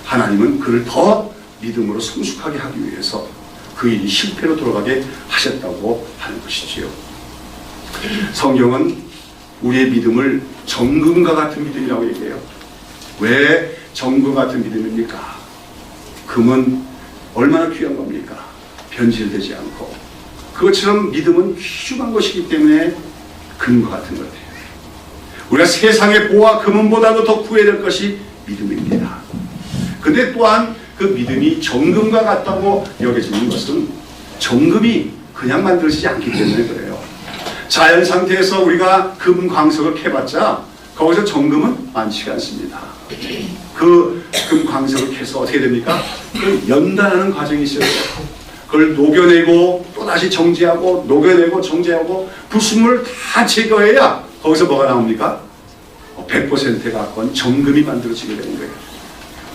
하나님은 그를 더 믿음으로 성숙하게 하기 위해서 그 일이 실패로 돌아가게 하셨다고 하는 것이지요. 성경은 우리의 믿음을 정금과 같은 믿음이라고 얘기해요. 왜 정금 같은 믿음입니까? 금은 얼마나 귀한 겁니까? 변질되지 않고. 그것처럼 믿음은 귀중한 것이기 때문에 금과 같은 거예요. 우리가 세상의 보화 금은보다도 더 구해야 될 것이 믿음입니다. 근데 또한 그 믿음이 정금과 같다고 여겨지는 것은 정금이 그냥 만들어지지 않기 때문에 그래요. 자연 상태에서 우리가 금 광석을 캐봤자 거기서 정금은 많지가 않습니다. 그 금 광석을 캐서 어떻게 됩니까? 그 연단하는 과정이 있어요. 그걸 녹여내고 또다시 정제하고 녹여내고 정제하고 불순물을 다 제거해야 거기서 뭐가 나옵니까? 100%에 가까운 정금이 만들어지게 되는 거예요.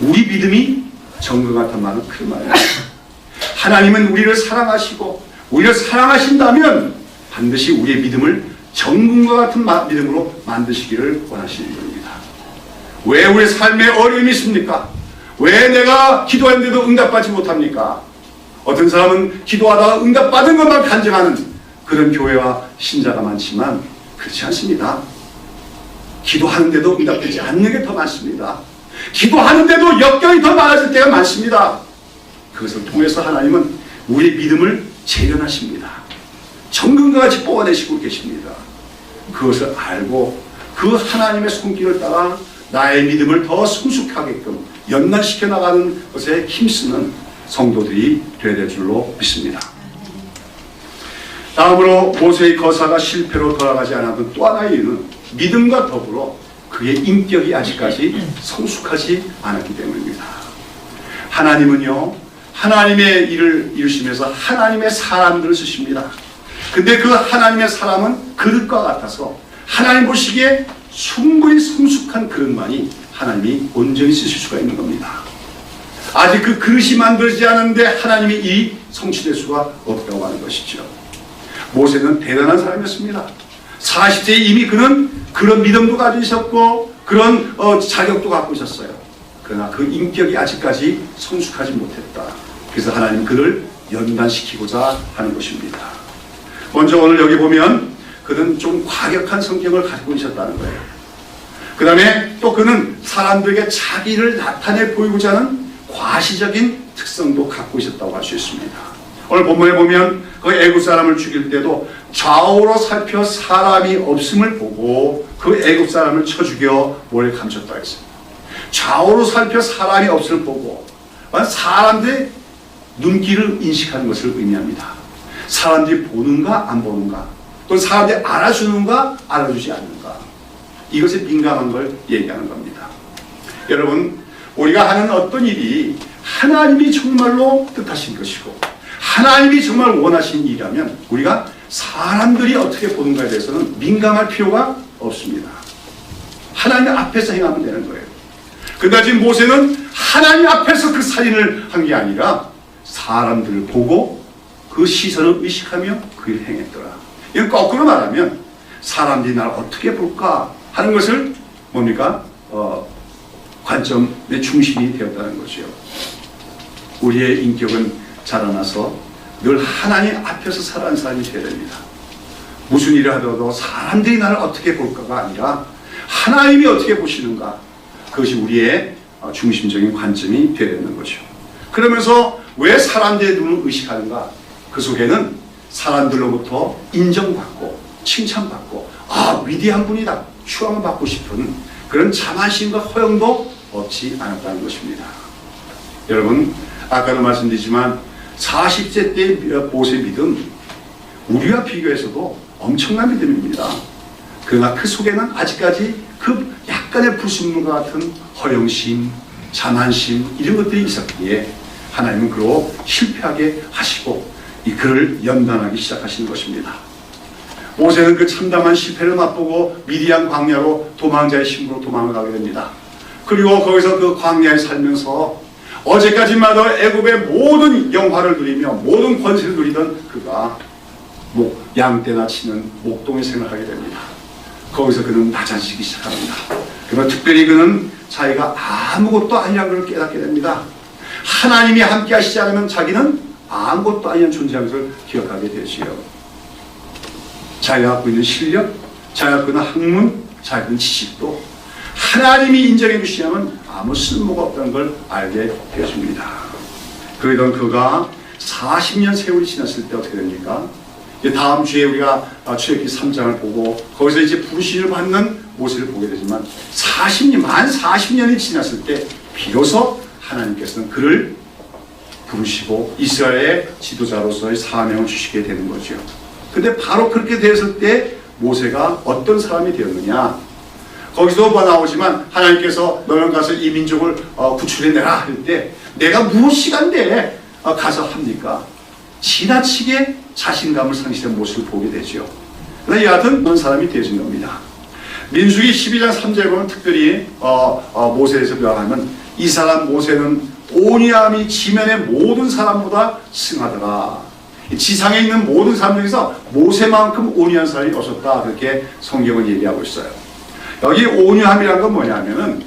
우리 믿음이 정금 같은 말은 그 말이에요. 하나님은 우리를 사랑하시고 우리를 사랑하신다면 반드시 우리의 믿음을 정금과 같은 믿음으로 만드시기를 원하시는 겁니다. 왜 우리의 삶에 어려움이 있습니까? 왜 내가 기도했는데도 응답받지 못합니까? 어떤 사람은 기도하다가 응답받은 것만 간증하는 그런 교회와 신자가 많지만 그렇지 않습니다. 기도하는데도 응답되지 않는 게 더 많습니다. 기도하는데도 역경이 더 많아질 때가 많습니다. 그것을 통해서 하나님은 우리의 믿음을 재련하십니다. 정금과 같이 뽑아내시고 계십니다. 그것을 알고 그 하나님의 손길을 따라 나의 믿음을 더 성숙하게끔 연단시켜 나가는 것에 힘쓰는 성도들이 되어야 될 줄로 믿습니다. 다음으로 모세의 거사가 실패로 돌아가지 않았던 또 하나의 이유는 믿음과 더불어 그의 인격이 아직까지 성숙하지 않았기 때문입니다. 하나님은요, 하나님의 일을 이루시면서 하나님의 사람들을 쓰십니다. 근데 그 하나님의 사람은 그릇과 같아서 하나님 보시기에 충분히 성숙한 그릇만이 하나님이 온전히 쓰실 수가 있는 겁니다. 아직 그 그릇이 만들어지지 않은데 하나님의 일이 성취될 수가 없다고 하는 것이죠. 모세는 대단한 사람이었습니다. 40세에 이미 그는 그런 믿음도 가지고 있었고 그런 자격도 갖고 있었어요. 그러나 그 인격이 아직까지 성숙하지 못했다. 그래서 하나님 그를 연단시키고자 하는 것입니다. 먼저 오늘 여기 보면 그는 좀 과격한 성격을 가지고 있었다는 거예요. 그 다음에 또 그는 사람들에게 자기를 나타내 보이고자 하는 과시적인 특성도 갖고 있었다고 할 수 있습니다. 오늘 본문에 보면 그 애굽 사람을 죽일 때도 좌우로 살펴 사람이 없음을 보고 그 애굽 사람을 쳐 죽여 몰래 감췄다고 했습니다. 좌우로 살펴 사람이 없음을 보고 사람들의 눈길을 인식하는 것을 의미합니다. 사람들이 보는가 안 보는가, 또 사람들이 알아주는가 알아주지 않는가, 이것에 민감한 걸 얘기하는 겁니다. 여러분, 우리가 하는 어떤 일이 하나님이 정말로 뜻하신 것이고 하나님이 정말 원하신 일이라면 우리가 사람들이 어떻게 보는가에 대해서는 민감할 필요가 없습니다. 하나님 앞에서 행하면 되는 거예요. 그러나 지금 모세는 하나님 앞에서 그 살인을 한 게 아니라 사람들을 보고 그 시선을 의식하며 그 일을 행했더라. 이건 거꾸로 말하면 사람들이 나를 어떻게 볼까 하는 것을 뭡니까? 관점의 중심이 되었다는 거죠. 우리의 인격은 자라나서 늘 하나님 앞에서 살아가는 사람이 되어야 됩니다. 무슨 일을 하더라도 사람들이 나를 어떻게 볼까가 아니라 하나님이 어떻게 보시는가, 그것이 우리의 중심적인 관점이 되어야 되는 거죠. 그러면서 왜 사람들의 눈을 의식하는가? 그 속에는 사람들로부터 인정받고 칭찬받고 위대한 분이다, 추앙을 받고 싶은 그런 자만심과 허영도 없지 않았다는 것입니다. 여러분, 아까도 말씀드리지만 40세 때 모세의 믿음, 우리와 비교해서도 엄청난 믿음입니다. 그러나 그 속에는 아직까지 그 약간의 불순물과 같은 허영심, 자만심 이런 것들이 있었기에 하나님은 그로 실패하게 하시고 이 그를 연단하기 시작하시는 것입니다. 모세는 그 참담한 실패를 맛보고 미디안 광야로 도망자의 신부로 도망을 가게 됩니다. 그리고 거기서 그 광야에 살면서 어제까지마다 애굽의 모든 영화를 누리며 모든 권세를 누리던 그가 양떼나 치는 목동의 생활을 하게 됩니다. 거기서 그는 낮아지기 시작합니다. 그러나 특별히 그는 자기가 아무것도 아니라는 걸 깨닫게 됩니다. 하나님이 함께 하시지 않으면 자기는 아무것도 아니한 존재라는 것을 기억하게 되지요. 자기가 갖고 있는 실력, 자기가 갖고 있는 학문, 자기가 갖고 있는 지식도 하나님이 인정해 주시면 아무 쓸모가 없다는 걸 알게 되어집니다. 그러던 그가 40년 세월이 지났을 때 어떻게 됩니까? 다음 주에 우리가 출애굽기 3장을 보고 거기서 이제 부르심을 받는 모세를 보게 되지만 만 40년이 지났을 때 비로소 하나님께서는 그를 부르시고 이스라엘의 지도자로서의 사명을 주시게 되는 거죠. 근데 바로 그렇게 되었을 때 모세가 어떤 사람이 되었느냐? 거기서 나오지만 하나님께서 너는 가서 이 민족을 구출해내라 할 때 내가 무엇이간데 가서 합니까? 지나치게 자신감을 상실한 모습을 보게 되죠. 그러나 여하튼 그런 사람이 되어진 겁니다. 민수기 12장 3절에 보면 특별히 모세에서 묘하면 이 사람 모세는 온유함이 지면의 모든 사람보다 승하더라. 지상에 있는 모든 사람 중에서 모세만큼 온유한 사람이 없었다. 그렇게 성경은 얘기하고 있어요. 여기 온유함이란 건 뭐냐면은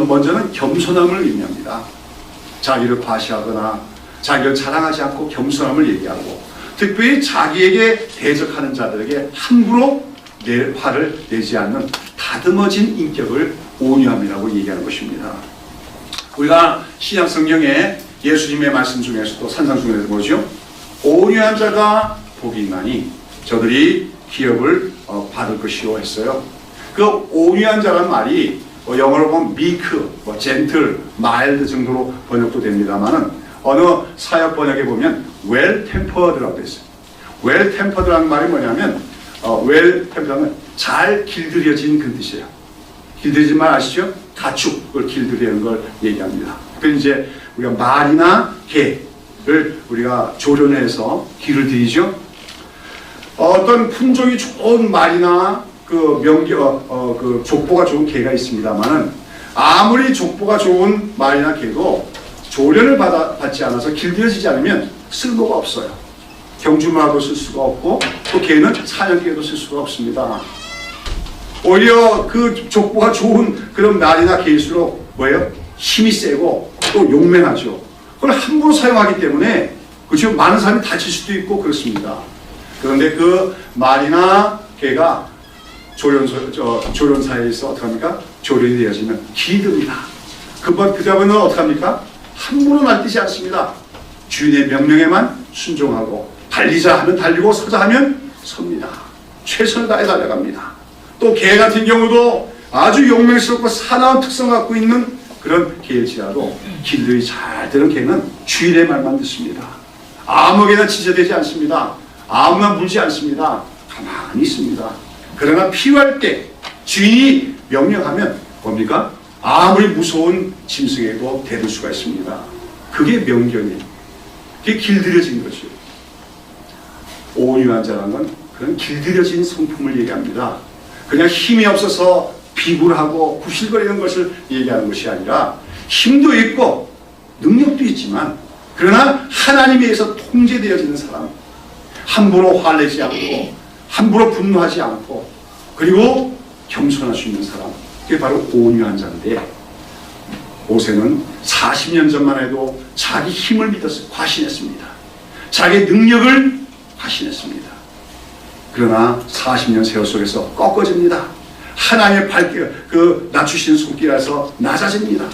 먼저는 겸손함을 의미합니다. 자기를 과시하거나 자기를 자랑하지 않고 겸손함을 얘기하고 특별히 자기에게 대적하는 자들에게 함부로 화를 내지 않는 다듬어진 인격을 온유함이라고 얘기하는 것입니다. 우리가 신약 성경에 예수님의 말씀 중에서도 산상수훈에서 뭐죠? 온유한 자가 복이 있나니 저들이 기업을 받을 것이요 했어요. 그 온유한 자란 말이 영어로 보면 meek, gentle, mild 정도로 번역도 됩니다만은 어느 사역 번역에 보면 well-tempered라고 되어 있어요. well-tempered라는 말이 뭐냐면 well-tempered는 잘 길들여진 그런 뜻이에요. 길들여진 말 아시죠? 가축을 길들이는 걸 얘기합니다. 그래서 이제 우리가 말이나 개를 우리가 조련해서 길을 들이죠. 어떤 품종이 좋은 말이나 그 족보가 좋은 개가 있습니다만은 아무리 족보가 좋은 말이나 개도 조련을 받지 않아서 길들여지지 않으면 쓸모가 없어요. 경주마도 쓸 수가 없고 또 개는 사냥개도 쓸 수가 없습니다. 오히려 그 족보가 좋은 그런 말이나 개일수록 뭐예요? 힘이 세고 또 용맹하죠. 그걸 함부로 사용하기 때문에 그렇죠? 많은 사람이 다칠 수도 있고 그렇습니다. 그런데 그 말이나 개가 조련사에서 어떻게 합니까? 조련이 되어지면 기듭니다. 그 다음에는 어떻게 합니까? 함부로 날뛰지 않습니다. 주인의 명령에만 순종하고 달리자 하면 달리고 서자 하면 섭니다. 최선을 다해 달려갑니다. 또 개 같은 경우도 아주 용맹스럽고 사나운 특성 갖고 있는 그런 개일지라도 길들이 잘 되는 개는 주인의 말만 듣습니다. 아무에게나 지체되지 않습니다. 아무나 물지 않습니다. 가만히 있습니다. 그러나 필요할 때 주인이 명령하면 뭡니까? 아무리 무서운 짐승에도 대들 수가 있습니다. 그게 명견이에요. 그게 길들여진 거죠. 온유한 자라는 건 그런 길들여진 성품을 얘기합니다. 그냥 힘이 없어서 비굴하고 구실거리는 것을 얘기하는 것이 아니라 힘도 있고 능력도 있지만 그러나 하나님에 의해서 통제되어지는 사람, 함부로 화내지 않고 함부로 분노하지 않고 그리고 겸손할 수 있는 사람, 그게 바로 온유한 자인데, 모세는 40년 전만 해도 자기 힘을 믿어서 과신했습니다. 자기 능력을 과신했습니다. 그러나 40년 세월 속에서 꺾어집니다. 하나님의 낮추시는 손길에서 낮아집니다.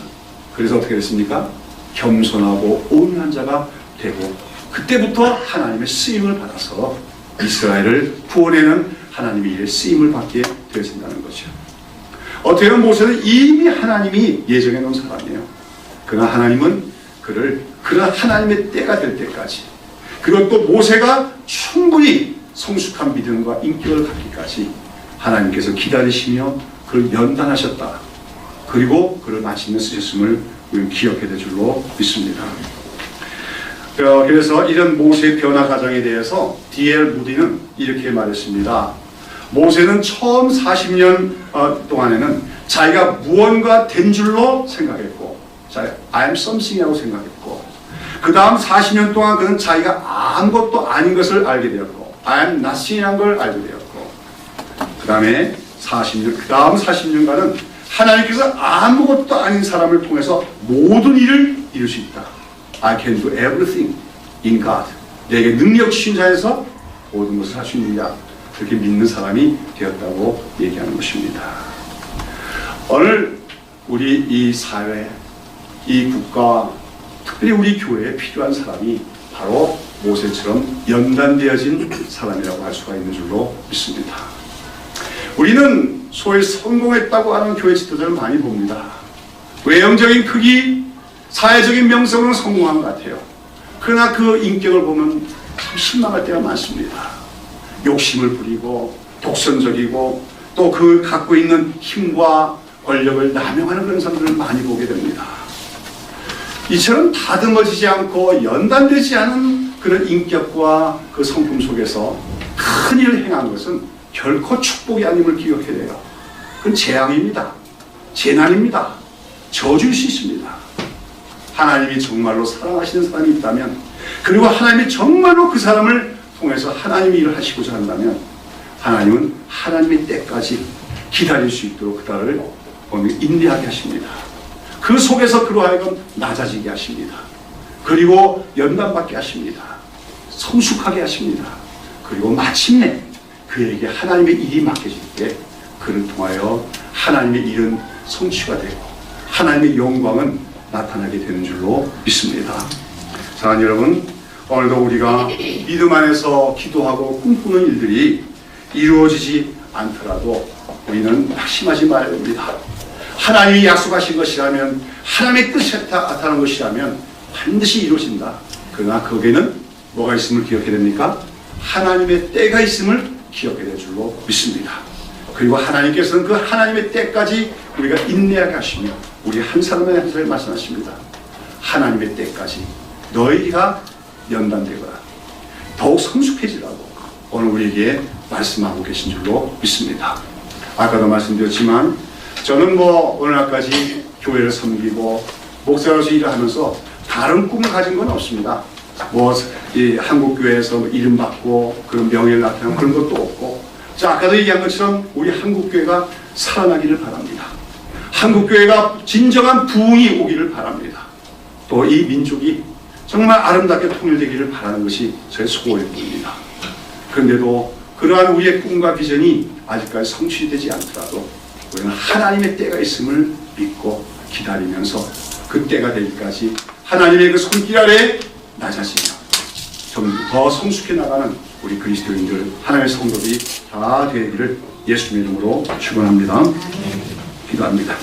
그래서 어떻게 됐습니까? 겸손하고 온유한 자가 되고, 그때부터 하나님의 쓰임을 받아서 이스라엘을 구원하는 하나님의 일에 쓰임을 받게 되어진다는 거죠. 어떻게 보면 모세는 이미 하나님이 예정해 놓은 사람이에요. 그러나 하나님은 그러나 하나님의 때가 될 때까지, 그리고 또 모세가 충분히 성숙한 믿음과 인격을 갖기까지 하나님께서 기다리시며 그를 연단하셨다. 그리고 그를 마침내 쓰셨음을 우리는 기억해야 될 줄로 믿습니다. 그래서 이런 모세의 변화 과정에 대해서 D.L. 무디는 이렇게 말했습니다. 모세는 처음 40년 동안에는 자기가 무언가 된 줄로 생각했고, I am something이라고 생각했고, 그 다음 40년 동안 그는 자기가 아무것도 아닌 것을 알게 되었고, I am nothing이라는 걸 알게 되었고, 그 다음에 그 다음 40년간은 하나님께서 아무것도 아닌 사람을 통해서 모든 일을 이룰 수 있다. I can do everything in God. 내게 능력 주신 자에서 모든 것을 할 수 있는 자, 그렇게 믿는 사람이 되었다고 얘기하는 것입니다. 오늘 우리 이 사회, 이 국가, 특별히 우리 교회에 필요한 사람이 바로 모세처럼 연단되어진 사람이라고 할 수가 있는 줄로 믿습니다. 우리는 소위 성공했다고 하는 교회 지도자를 많이 봅니다. 외형적인 크기, 사회적인 명성으로는 성공한 것 같아요. 그러나 그 인격을 보면 참 실망할 때가 많습니다. 욕심을 부리고 독선적이고 또 그 갖고 있는 힘과 권력을 남용하는 그런 사람들을 많이 보게 됩니다. 이처럼 다듬어지지 않고 연단되지 않은 그런 인격과 그 성품 속에서 큰 일을 행한 것은 결코 축복이 아님을 기억해야 돼요. 그건 재앙입니다. 재난입니다. 저주일 수 있습니다. 하나님이 정말로 사랑하시는 사람이 있다면, 그리고 하나님이 정말로 그 사람을 통해서 하나님의 일을 하시고자 한다면, 하나님은 하나님의 때까지 기다릴 수 있도록 그들을 인내하게 하십니다. 그 속에서 그로 하여금 낮아지게 하십니다. 그리고 연단받게 하십니다. 성숙하게 하십니다. 그리고 마침내 그에게 하나님의 일이 맡겨질 때 그를 통하여 하나님의 일은 성취가 되고 하나님의 영광은 나타나게 되는 줄로 믿습니다. 사랑하는 여러분, 오늘도 우리가 믿음 안에서 기도하고 꿈꾸는 일들이 이루어지지 않더라도 우리는 낙심하지 말아야 됩니다. 하나님이 약속하신 것이라면, 하나님의 뜻이 나타난 것이라면 반드시 이루어진다. 그러나 거기에는 뭐가 있음을 기억해야 됩니까? 하나님의 때가 있음을 기억해야 될 줄로 믿습니다. 그리고 하나님께서는 그 하나님의 때까지 우리가 인내하게 하시며 우리 한 사람에 한 사람에 말씀하십니다. 하나님의 때까지 너희가 연단되거나 더욱 성숙해지라고 오늘 우리에게 말씀하고 계신 줄로 믿습니다. 아까도 말씀드렸지만 저는 오늘날까지 교회를 섬기고 목사로서 일을 하면서 다른 꿈을 가진 건 없습니다. 이 한국교회에서 이름 받고 그런 명예를 나타내는 그런 것도 없고, 아까도 얘기한 것처럼 우리 한국교회가 살아나기를 바랍니다. 한국교회가 진정한 부흥이 오기를 바랍니다. 또 이 민족이 정말 아름답게 통일되기를 바라는 것이 저의 소원일 뿐입니다. 그런데도 그러한 우리의 꿈과 비전이 아직까지 성취되지 않더라도 우리는 하나님의 때가 있음을 믿고 기다리면서 그 때가 되기까지 하나님의 그 손길 아래 낮아지며 좀 더 성숙해 나가는 우리 그리스도인들, 하나님의 성도들이 다 되기를 예수님의 이름으로 축원합니다. 기도합니다.